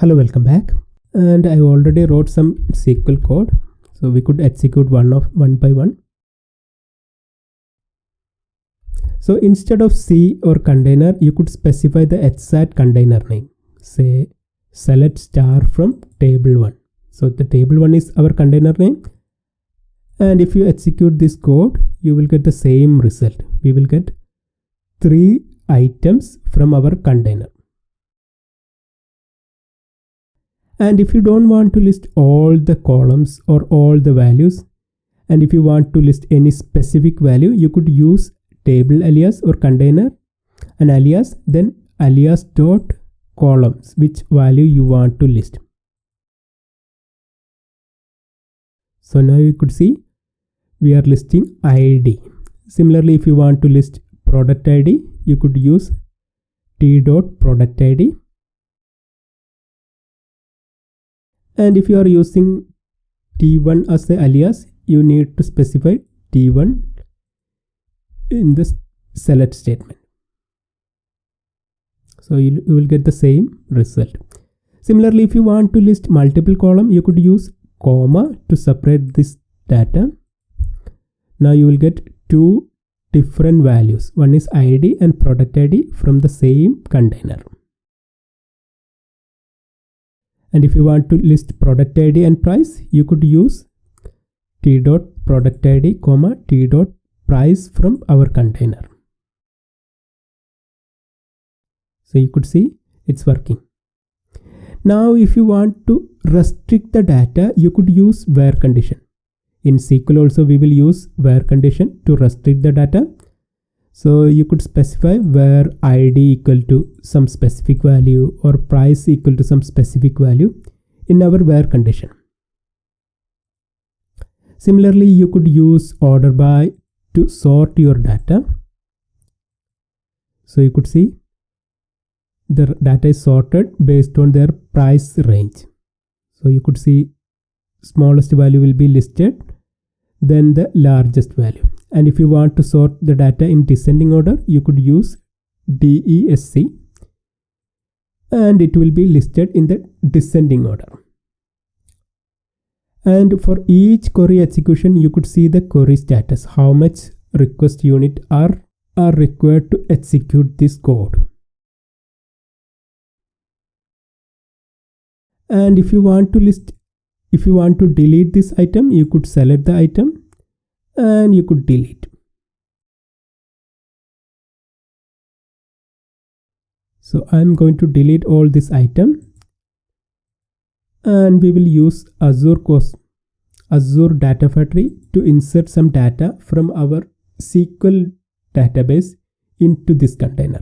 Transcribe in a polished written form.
Hello, welcome back. And I already wrote some SQL code, so we could execute one by one. So instead of C or container, you could specify the exact container name. Say select star from table 1. So the table 1 is our container name. And if you execute this code, you will get the same result. We will get 3 items from our container. And if you don't want to list all the columns or all the values, and if you want to list any specific value, you could use table alias or container and alias, then alias dot columns, which value you want to list. So now you could see we are listing ID. Similarly, if you want to list product ID, you could use t dot product ID. And if you are using t1 as the alias, you need to specify t1 in the select statement. So you will get the same result. Similarly, if you want to list multiple columns, you could use comma to separate this data. Now you will get 2 different values. One is ID and product ID from the same container. And if you want to list product ID and price, you could use t dot product ID comma t dot price from our container. So you could see it's working. Now if you want to restrict the data, you could use where condition. In SQL also we will use where condition to restrict the data. So you could specify where ID equal to some specific value or price equal to some specific value in our where condition. Similarly, you could use order by to sort your data. So you could see the data is sorted based on their price range. So you could see smallest value will be listed, then the largest value. And if you want to sort the data in descending order, you could use DESC and it will be listed in the descending order. And for each query execution, you could see the query status, how much request unit are required to execute this code. And if you want to delete this item, you could select the item and you could delete. So I'm going to delete all this item and we will use Azure Data Factory to insert some data from our SQL database into this container.